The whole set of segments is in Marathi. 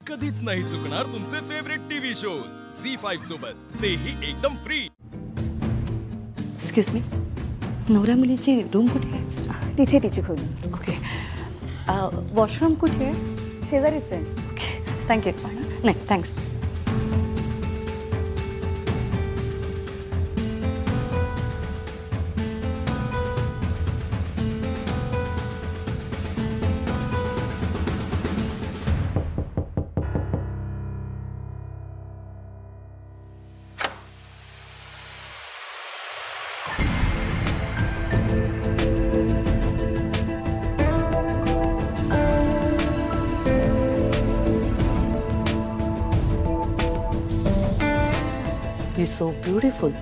कधीच नाही चुकणार तुमचे फेवरेट टीव्ही शोज झी5 सोबत, तेही एकदम फ्री. एक्सक्यूज मी, नवरा मुलीची रूम कुठे आहे? तिथे तिची खोली. ओके. वॉशरूम कुठे आहे? शेजारीच आहे. Okay, thank you. नाही thanks. You're so beautiful.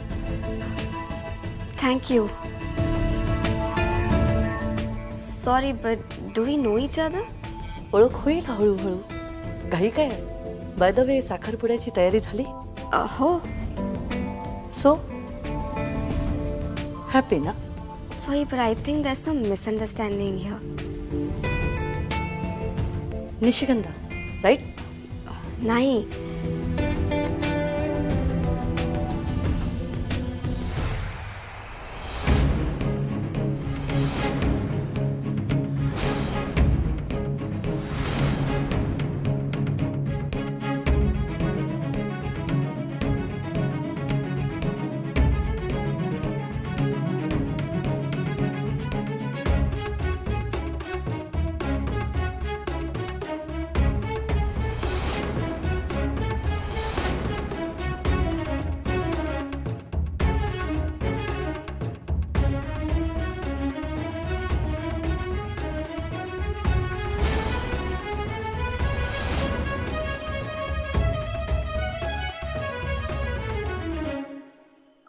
Thank you. Sorry, but do we know each other? ओळख होईल हळूहळू. काही काय? बाय द वे, साखरपुड्याची तयारी झाली? हो. सो हॅपी ना? Sorry, but I think there's some misunderstanding here. Nishigandha, right? नाही.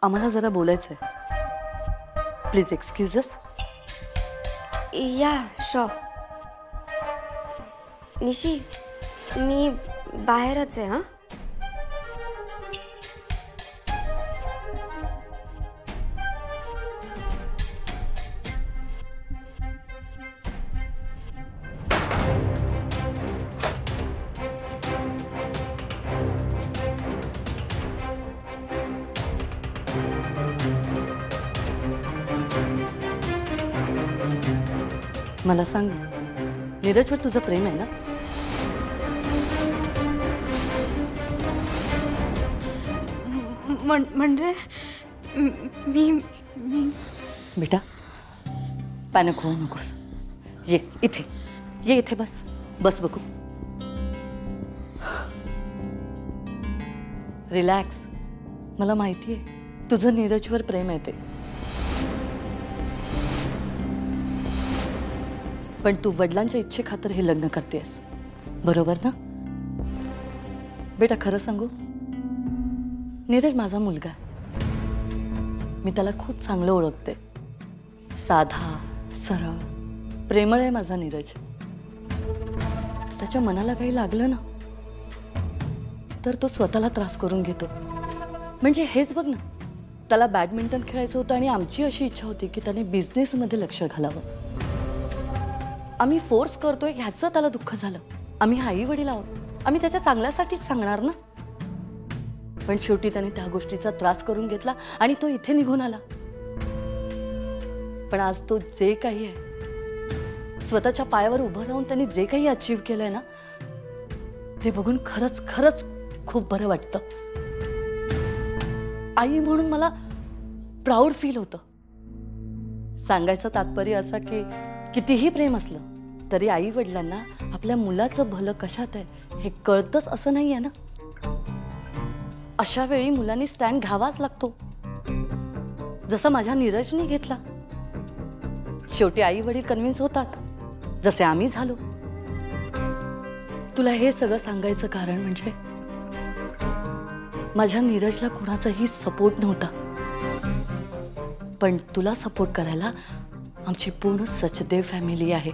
आम्हाला जरा बोलायचंय. Please excuse us. Yeah, sure. निशी, मी बाहेरच आहे. हां, मला सांग, नीरजवर तुझं प्रेम आहे ना? म्हणजे मी बेटा, पॅनिक होऊ नकोस. ये इथे, ये इथे, बस बस. बघू, रिलॅक्स. मला माहिती आहे तुझं नीरजवर प्रेम आहे ते, पण तू वडिलांच्या इच्छेखातर हे लग्न करतेस, बरोबर ना? बेटा, खरं सांगू, नीरज माझा मुलगा आहे. मी त्याला खूप चांगलं ओळखते. साधा, सरळ, प्रेमळ आहे माझा नीरज. त्याच्या मनाला काही लागलं ना तर तो स्वतःला त्रास करून घेतो. म्हणजे हेच बघ ना, त्याला बॅडमिंटन खेळायचं होतं आणि आमची अशी इच्छा होती की त्याने बिझनेसमध्ये लक्ष घालावं. आम्ही फोर्स करतोय ह्याचं त्याला दुःख झालं. आम्ही आई वडील आहोत, आम्ही त्याच्या चांगल्यासाठीच सांगणार ना. पण शेवटी त्याने त्या गोष्टीचा त्रास करून घेतला आणि तो इथे निघून आला. पण आज तो जे काही आहे, स्वतःच्या पायावर उभं राहून त्यांनी जे काही अचीव केलंय ना, ते बघून खरंच खरंच खूप बरं वाटतं. आई म्हणून मला प्राऊड फील होतं. सांगायचं तात्पर्य असा की कितीही प्रेम असलं तरी आई वडिलांना आपल्या मुलाचं भलं कशात आहे हे कळतंच असं नाहीये ना. अशा वेळी मुलांनी स्टँड घ्यावाच लागतो, जसं माझ्या नीरजने घेतला. शेवटी आई वडील कन्व्हिन्स होतात, जसे आम्ही झालो. तुला हे सगळं सांगायचं कारण म्हणजे माझ्या नीरजला कुणाचाही सपोर्ट नव्हता, पण तुला सपोर्ट करायला आमची पूर्ण सचदेव फॅमिली आहे.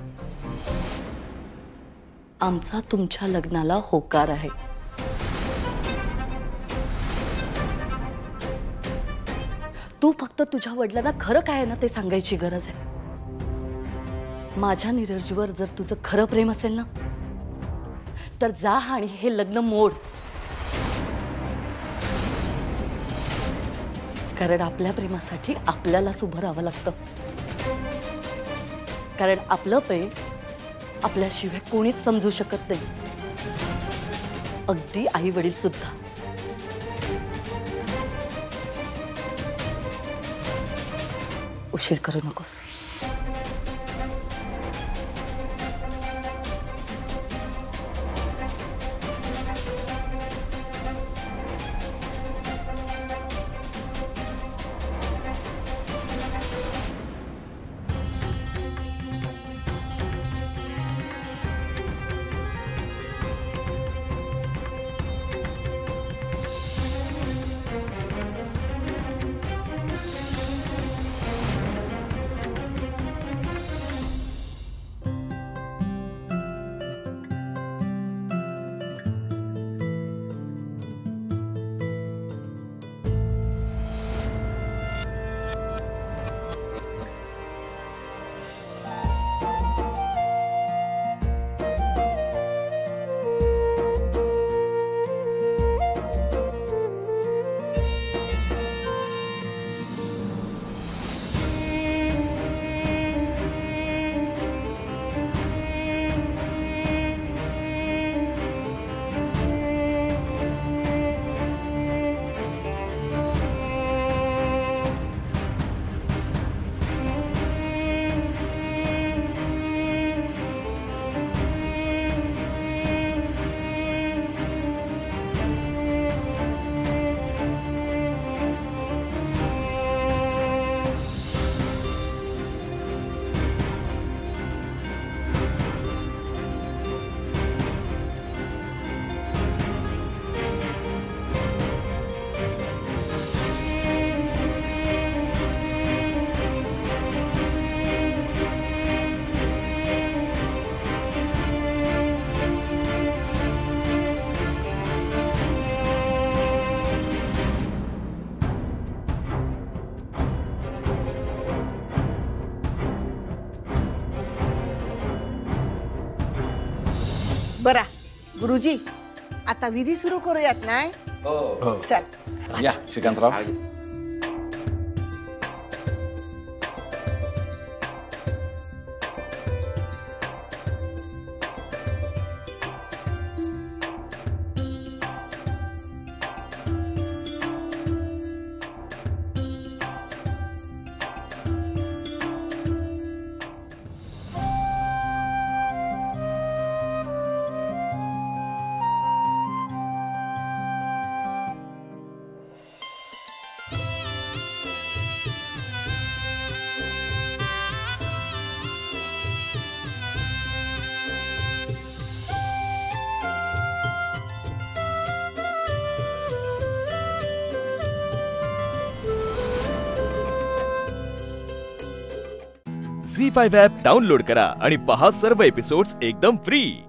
आमचा तुमच्या लग्नाला होकार आहे. तू फक्त तुझ्या वडिलांना खरं काय आहे ना ते सांगायची गरज आहे. माझ्या नीरजवर जर तुझं खरं प्रेम असेल ना तर जा आणि हे लग्न मोड. कारण आपल्या प्रेमासाठी आपल्यालाच उभं राहावं लागतं. कारण आपलं प्रेम आपल्याशिवाय कोणीच समजू शकत नाही, अगदी आई वडील सुद्धा. उशीर करू नकोस. बरा गुरुजी, आता विधी सुरू करूयात नाही? हो. चल. या श्रीकांतराव. झी5 ॲप डाउनलोड करा आणि पहा सर्व एपिसोड्स एकदम फ्री.